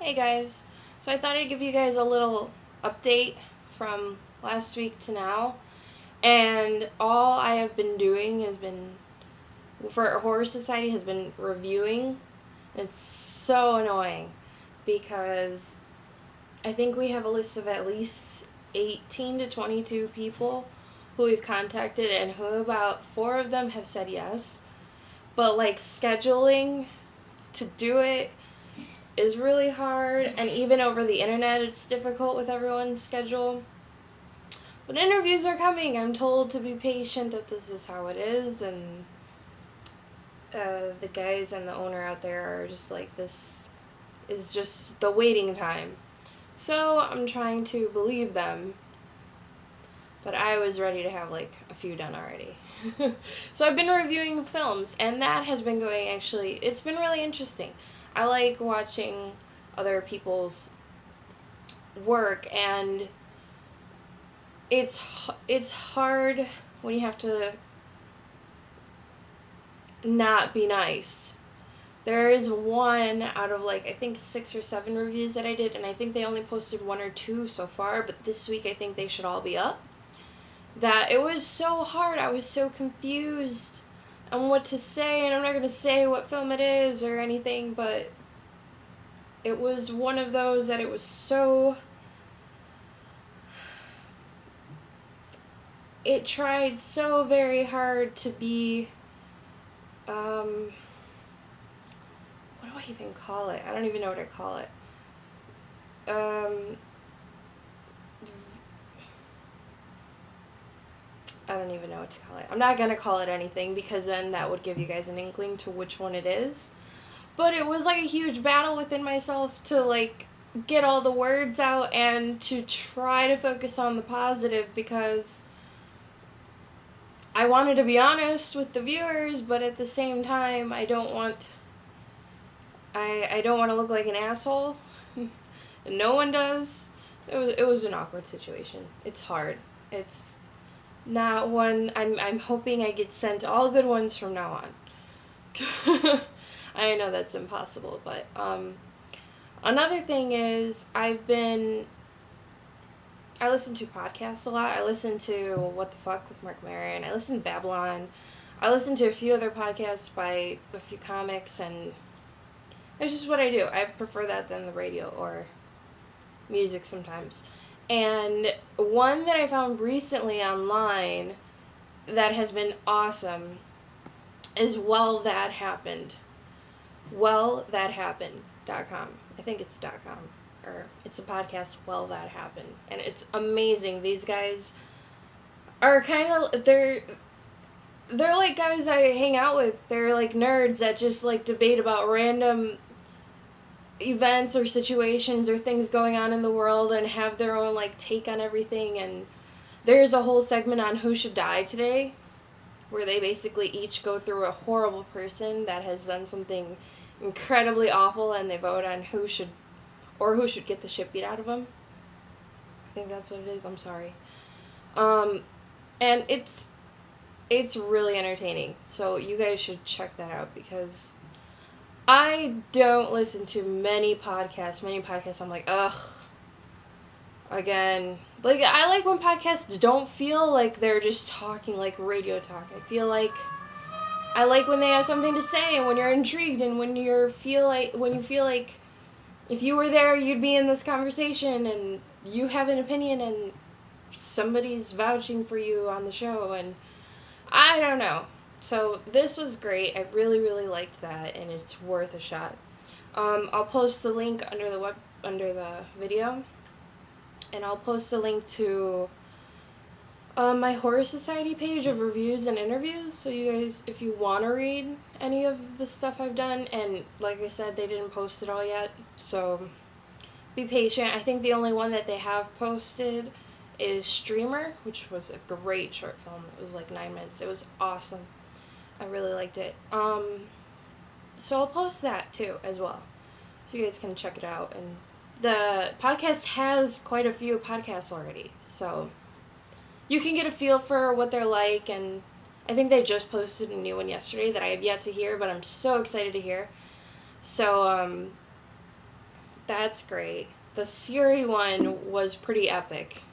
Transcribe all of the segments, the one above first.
Hey guys, so I thought I'd give you guys a little update from last week to now. And all I have been doing for Horror Society, has been reviewing. It's so annoying because I think we have a list of at least 18 to 22 people who we've contacted, and who about 4 of them have said yes. But like scheduling to do it is really hard, and even over the internet it's difficult with everyone's schedule. But interviews are coming. I'm told to be patient, that this is how it is, and the guys and the owner out there are just like, this is just the waiting time. So I'm trying to believe them, but I was ready to have like a few done already. So I've been reviewing films, and that has been going, actually, it's been really interesting. I like watching other people's work, and it's hard when you have to not be nice. There is one out of like, I think 6 or 7 reviews that I did, and I think they only posted 1 or 2 so far, but this week I think they should all be up. That it was so hard. I was so confused on what to say, and I'm not going to say what film it is or anything, but it was one of those that it was so... It tried so very hard to be... what do I even call it? I don't even know what I call it. I don't even know what to call it. I'm not going to call it anything, because then that would give you guys an inkling to which one it is. But it was like a huge battle within myself to like get all the words out and to try to focus on the positive, because I wanted to be honest with the viewers, but at the same time I don't want to look like an asshole. No one does. It was an awkward situation. It's hard. It's not one I'm hoping I get sent all good ones from now on. I know that's impossible, but another thing is I listen to podcasts a lot. I listen to What the Fuck with Mark Maron. I listen to Babylon. I listen to a few other podcasts by a few comics, and it's just what I do. I prefer that than the radio or music sometimes. And one that I found recently online that has been awesome is Well That Happened. WellThatHappened.com. I think it's .com. Or it's a podcast, Well That Happened. And it's amazing. These guys are they're like guys I hang out with. They're like nerds that just like debate about random events or situations or things going on in the world, and have their own like take on everything. And there's a whole segment on Who Should Die Today, where they basically each go through a horrible person that has done something incredibly awful, and they vote on who should get the shit beat out of them. I think that's what it is. I'm sorry. And it's really entertaining. So you guys should check that out, because I don't listen to many podcasts I'm like, ugh, again. Like, I like when podcasts don't feel like they're just talking like radio talk. I like when they have something to say, and when you're intrigued, and when you feel like if you were there, you'd be in this conversation, and you have an opinion, and somebody's vouching for you on the show, and I don't know. So this was great. I really, really liked that, and it's worth a shot. I'll post the link under the video, and I'll post the link to my Horror Society page of reviews and interviews, so you guys, if you want to read any of the stuff I've done, and like I said, they didn't post it all yet, so be patient. I think the only one that they have posted is Streamer, which was a great short film. It was like 9 minutes. It was awesome. I really liked it. So I'll post that too as well, so you guys can check it out. And the podcast has quite a few podcasts already, so you can get a feel for what they're like. And I think they just posted a new one yesterday that I have yet to hear, but I'm so excited to hear. So That's great. The Siri one was pretty epic.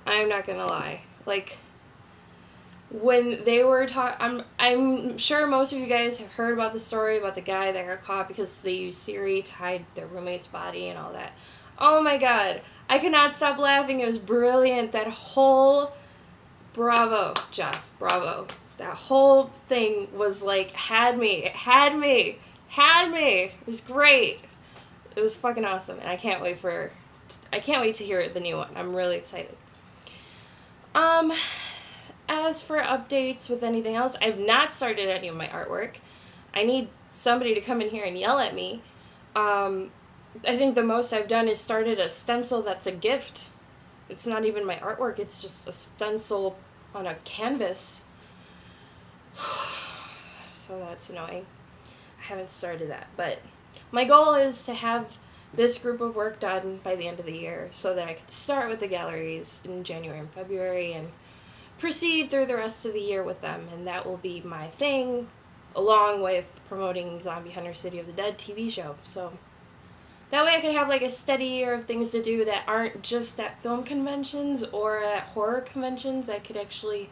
I'm not gonna lie. Like, when they were I'm sure most of you guys have heard about the story about the guy that got caught because they used Siri to hide their roommate's body and all that. Oh my god. I could not stop laughing. It was brilliant. That whole... Bravo, Jeff. Bravo. That whole thing was like, had me. It had me. Had me. It was great. It was fucking awesome. And I can't wait to hear the new one. I'm really excited. As for updates with anything else, I've not started any of my artwork. I need somebody to come in here and yell at me. I think the most I've done is started a stencil that's a gift. It's not even my artwork, it's just a stencil on a canvas. So that's annoying. I haven't started that, but my goal is to have this group of work done by the end of the year so that I could start with the galleries in January and February and proceed through the rest of the year with them, and that will be my thing, along with promoting Zombie Hunter City of the Dead TV show. So that way I can have like a steady year of things to do that aren't just at film conventions or at horror conventions. I could actually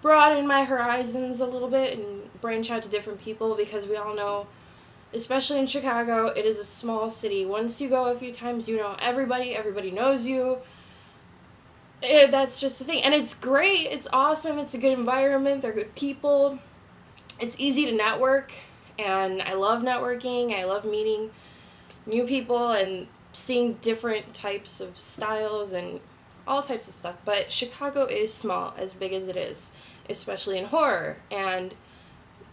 broaden my horizons a little bit and branch out to different people, because we all know, especially in Chicago, it is a small city. Once you go a few times, you know everybody knows you. That's just the thing. And it's great. It's awesome. It's a good environment. They're good people. It's easy to network. And I love networking. I love meeting new people and seeing different types of styles and all types of stuff. But Chicago is small, as big as it is, especially in horror. And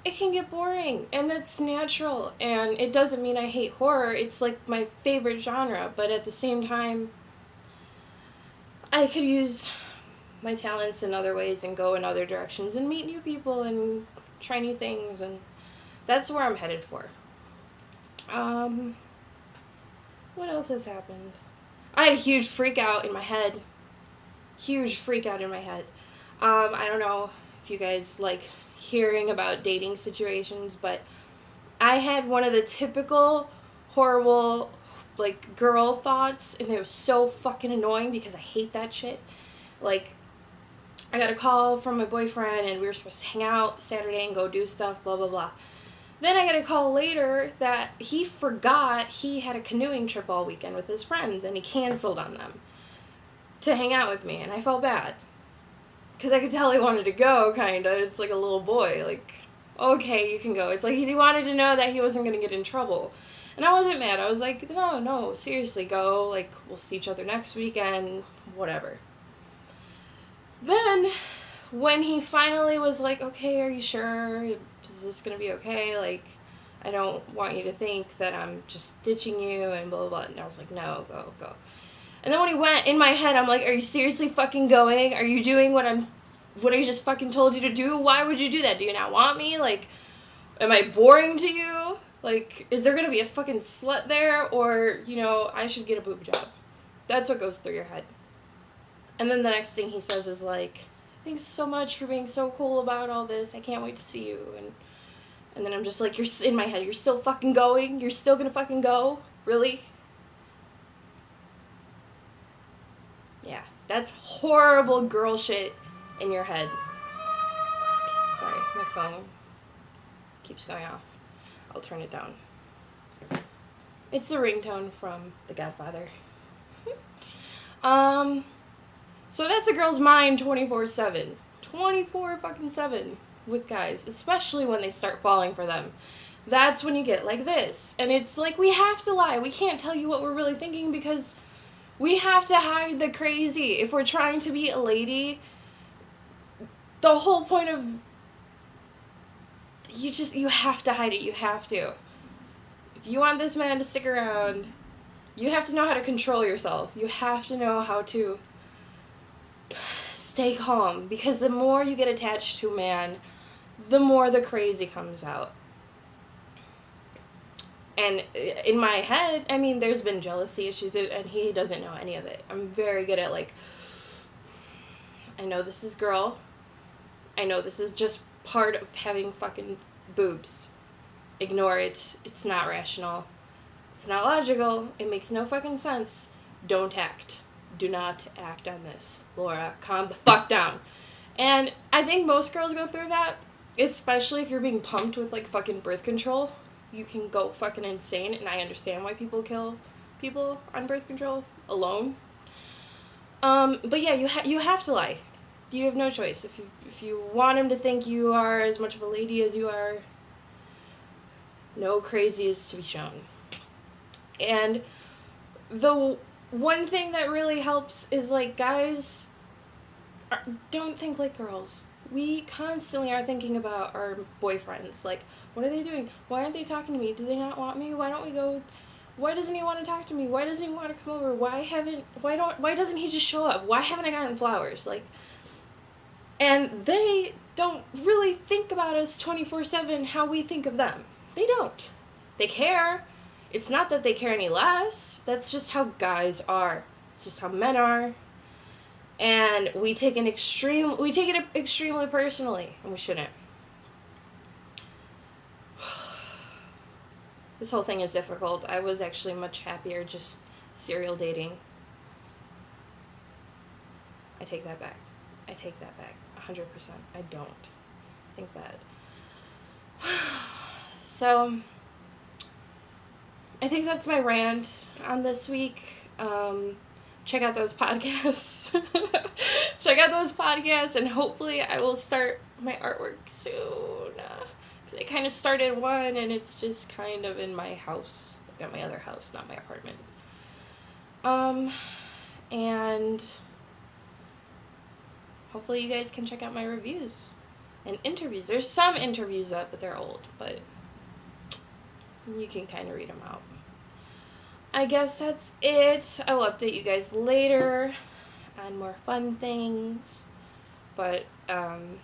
it can get boring. And that's natural. And it doesn't mean I hate horror. It's like my favorite genre. But at the same time, I could use my talents in other ways and go in other directions and meet new people and try new things, and that's where I'm headed for. What else has happened? I had a huge freak out in my head. I don't know if you guys like hearing about dating situations, but I had one of the typical horrible like girl thoughts, and it was so fucking annoying because I hate that shit. Like, I got a call from my boyfriend and we were supposed to hang out Saturday and go do stuff, blah blah blah. Then I got a call later that he forgot he had a canoeing trip all weekend with his friends and he canceled on them to hang out with me, and I felt bad because I could tell he wanted to go, kinda. It's like a little boy, like, okay, you can go. It's like he wanted to know that he wasn't gonna get in trouble. And I wasn't mad. I was like, no, seriously, go. Like, we'll see each other next weekend, whatever. Then, when he finally was like, okay, are you sure? Is this going to be okay? Like, I don't want you to think that I'm just ditching you and blah, blah, blah. And I was like, no, go. And then when he went, in my head, I'm like, are you seriously fucking going? Are you doing what I just fucking told you to do? Why would you do that? Do you not want me? Like, am I boring to you? Like, is there gonna be a fucking slut there? Or, you know, I should get a boob job. That's what goes through your head. And then the next thing he says is like, thanks so much for being so cool about all this. I can't wait to see you. And then I'm just like, you're in my head, you're still fucking going? You're still gonna fucking go? Really? Yeah, that's horrible girl shit in your head. Sorry, my phone keeps going off. I'll turn it down. It's the ringtone from The Godfather. So that's a girl's mind 24/7. 24-fucking-7 with guys, especially when they start falling for them. That's when you get like this. And it's like, we have to lie. We can't tell you what we're really thinking because we have to hide the crazy. If we're trying to be a lady, the whole point of... You have to hide it. You have to. If you want this man to stick around, you have to know how to control yourself. You have to know how to stay calm. Because the more you get attached to a man, the more the crazy comes out. And in my head, I mean, there's been jealousy issues, and he doesn't know any of it. I'm very good at, like, I know this is girl. I know this is just part of having fucking boobs. Ignore it. It's not rational. It's not logical. It makes no fucking sense. Don't act. Do not act on this. Laura, calm the fuck down. And I think most girls go through that, especially if you're being pumped with, like, fucking birth control. You can go fucking insane, and I understand why people kill people on birth control alone. But yeah, you have to lie. You have no choice. If you want him to think you are as much of a lady as you are, no crazy is to be shown. And the one thing that really helps is, like, guys don't think like girls. We constantly are thinking about our boyfriends. Like, what are they doing? Why aren't they talking to me? Do they not want me? Why don't we go? Why doesn't he want to talk to me? Why doesn't he want to come over? Why doesn't he just show up? Why haven't I gotten flowers? Like, and they don't really think about us 24/7 how we think of them. They don't. They care. It's not that they care any less. That's just how guys are. It's just how men are. And we take it extremely personally, and we shouldn't. This whole thing is difficult. I was actually much happier just serial dating. I take that back. 100%. I don't think that. So, I think that's my rant on this week. Check out those podcasts. And hopefully I will start my artwork soon. I kind of started one, and it's just kind of in my house. Like, at my other house, not my apartment. And hopefully you guys can check out my reviews and interviews. There's some interviews up, but they're old, but you can kind of read them out. I guess that's it. I will update you guys later on more fun things. But, go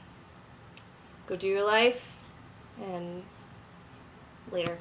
do your life, and later.